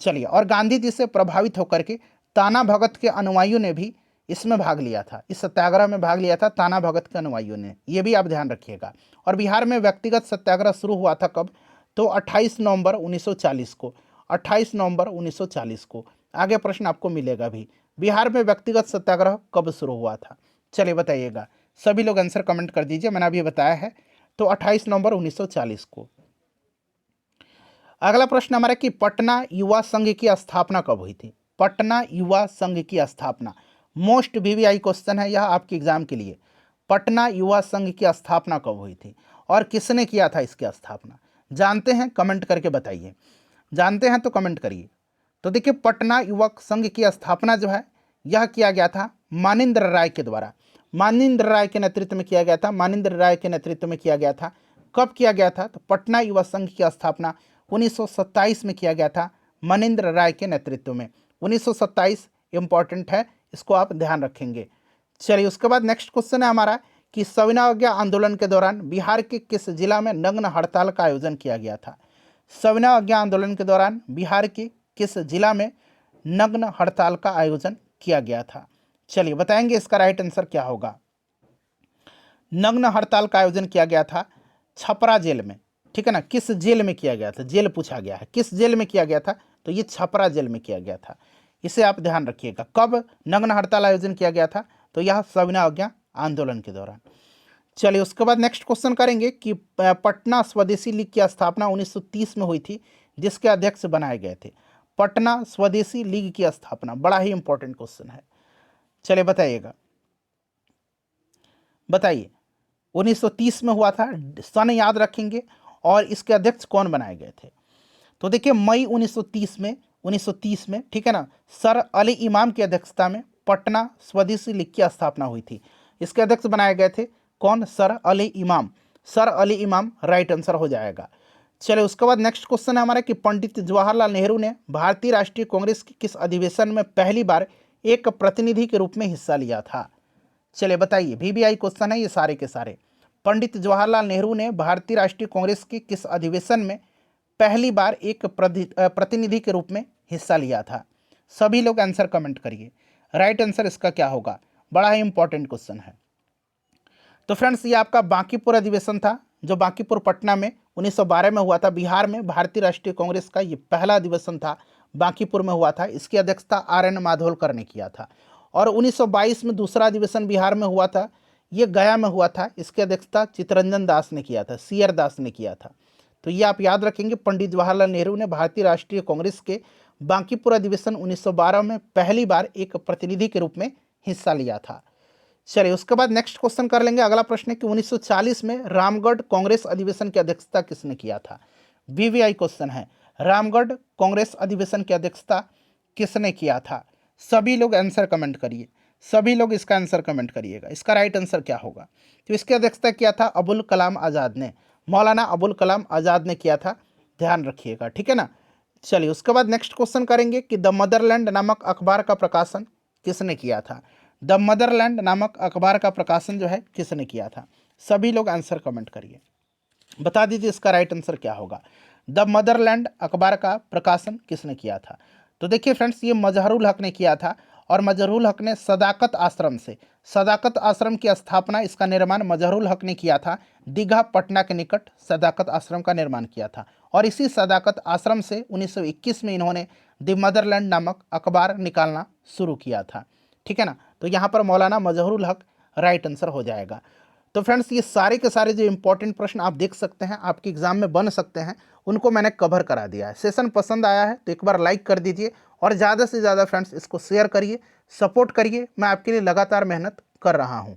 चलिए, और गांधी जी से प्रभावित होकर के ताना भगत के अनुयायियों ने भी इसमें भाग लिया था, इस सत्याग्रह में भाग लिया था ताना भगत के अनुयायियों ने, ये भी आप ध्यान रखिएगा। और बिहार में व्यक्तिगत सत्याग्रह शुरू हुआ था कब? तो 28 नवंबर 1940 को, 28 नवंबर 1940 को। आगे प्रश्न आपको मिलेगा भी, बिहार में व्यक्तिगत सत्याग्रह कब शुरू हुआ था? चलिए बताइएगा, सभी लोग आंसर कमेंट कर दीजिए, मैंने अभी बताया है, तो 28 नवंबर 1940 को। अगला प्रश्न हमारा कि पटना युवा संघ की स्थापना कब हुई थी? पटना युवा संघ की स्थापना मोस्ट वीवीआई क्वेश्चन है यह आपके एग्जाम के लिए। पटना युवा संघ की स्थापना कब हुई थी और किसने किया था इसकी स्थापना? जानते हैं? कमेंट करके बताइए, जानते हैं तो कमेंट करिए। तो देखिए, पटना युवक संघ की स्थापना जो है यह किया गया था मानिंदर राय के द्वारा, मानिंदर राय के नेतृत्व में किया गया था, मानिंदर राय के नेतृत्व में किया गया था। कब किया गया था? तो पटना युवा संघ की स्थापना 1927 में किया गया था मनिंदर राय के नेतृत्व में। 1927 इंपॉर्टेंट है, इसको आप ध्यान रखेंगे। चलिए उसके बाद नेक्स्ट क्वेश्चन है हमारा कि सविनय अवज्ञा आंदोलन के दौरान बिहार के किस जिला में नग्न हड़ताल का आयोजन किया गया था? सविनय अवज्ञा आंदोलन के दौरान बिहार के किस जिला में नग्न हड़ताल का आयोजन किया गया था? चलिए बताएंगे इसका राइट आंसर क्या होगा। नग्न हड़ताल का आयोजन किया गया था छपरा जेल में, ठीक है ना। किस जेल में किया गया था? जेल पूछा गया है, किस जेल में किया गया था? तो ये छपरा जेल में किया गया था, इसे आप ध्यान रखिएगा। कब नग्न हड़ताल आयोजन किया गया था? तो यह सविनय अवज्ञा आंदोलन के दौरान। चलिए उसके बाद नेक्स्ट क्वेश्चन करेंगे कि पटना स्वदेशी लीग की स्थापना 1930 में हुई थी, जिसके अध्यक्ष बनाए गए थे। पटना स्वदेशी लीग की स्थापना बड़ा ही इंपॉर्टेंट क्वेश्चन है, चलिए बताइएगा, बताइए 1930 में हुआ था, सन याद रखेंगे, और इसके अध्यक्ष कौन बनाए गए थे? तो देखिए मई 1930 में, ठीक है ना, सर अली इमाम की अध्यक्षता में पटना स्वदेशी लीग की स्थापना हुई थी। इसके अध्यक्ष बनाए गए थे कौन? सर अली इमाम, सर अली इमाम राइट आंसर हो जाएगा। चलिए उसके बाद नेक्स्ट क्वेश्चन है हमारा कि पंडित जवाहरलाल नेहरू ने भारतीय राष्ट्रीय कांग्रेस के किस अधिवेशन में पहली बार एक प्रतिनिधि के रूप में हिस्सा लिया था? चलिए बताइए, वीवीआई क्वेश्चन है ये सारे के सारे। पंडित जवाहरलाल नेहरू ने भारतीय राष्ट्रीय कांग्रेस के किस अधिवेशन में पहली बार एक प्रतिनिधि के रूप में हिस्सा लिया था? सभी लोग आंसर कमेंट करिए, राइट आंसर इसका क्या होगा? बड़ा ही इंपॉर्टेंट क्वेश्चन है। तो फ्रेंड्स ये आपका बांकीपुर अधिवेशन था, जो बांकीपुर पटना में 1912 में हुआ था। बिहार में भारतीय राष्ट्रीय कांग्रेस का ये पहला अधिवेशन था, बांकीपुर में हुआ था। इसकी अध्यक्षता आर.एन. माधोलकर ने किया था। और 1922 में दूसरा अधिवेशन बिहार में हुआ था, ये गया में हुआ था। इसकी अध्यक्षता चित्तरंजन दास ने किया था, सी.आर. दास ने किया था। तो ये आप याद रखेंगे, पंडित जवाहरलाल नेहरू ने भारतीय राष्ट्रीय कांग्रेस के बांकीपुर अधिवेशन 1912 में पहली बार एक प्रतिनिधि के रूप में हिस्सा लिया था। चलिए उसके बाद नेक्स्ट क्वेश्चन कर लेंगे। अगला प्रश्न है कि 1940 में रामगढ़ कांग्रेस अधिवेशन की अध्यक्षता किसने किया था? वीवीआई क्वेश्चन है, रामगढ़ कांग्रेस अधिवेशन की अध्यक्षता किसने किया था? सभी लोग आंसर कमेंट करिए, सभी लोग इसका आंसर कमेंट करिएगा। इसका राइट आंसर क्या होगा? तो इसकी अध्यक्षता किया था अबुल कलाम आज़ाद ने, मौलाना अबुल कलाम आज़ाद ने किया था, ध्यान रखिएगा, ठीक है ना। चलिए उसके बाद नेक्स्ट क्वेश्चन करेंगे कि द मदरलैंड नामक अखबार का प्रकाशन किसने किया था? द मदरलैंड नामक अखबार का प्रकाशन जो है किसने किया था? सभी लोग आंसर कमेंट करिए, बता दीजिए इसका राइट आंसर क्या होगा। द मदरलैंड अखबार का प्रकाशन किसने किया था? तो देखिए फ्रेंड्स, ये मजहरुल हक ने किया था, और मजहरुल हक ने सदाकत आश्रम से, सदाकत आश्रम की स्थापना, इसका निर्माण मजहरुल हक ने किया था। दीघा पटना के निकट सदाकत आश्रम का निर्माण किया था, और इसी सदाकत आश्रम से 1921 में इन्होंने द मदरलैंड नामक अखबार निकालना शुरू किया था, ठीक है ना। तो यहाँ पर मौलाना मजहरुल हक राइट आंसर हो जाएगा। तो फ्रेंड्स, ये सारे के सारे जो इंपॉर्टेंट प्रश्न आप देख सकते हैं, आपके एग्जाम में बन सकते हैं, उनको मैंने कवर करा दिया है। सेशन पसंद आया है तो एक बार लाइक कर दीजिए, और ज़्यादा से ज़्यादा फ्रेंड्स इसको शेयर करिए, सपोर्ट करिए। मैं आपके लिए लगातार मेहनत कर रहा हूँ।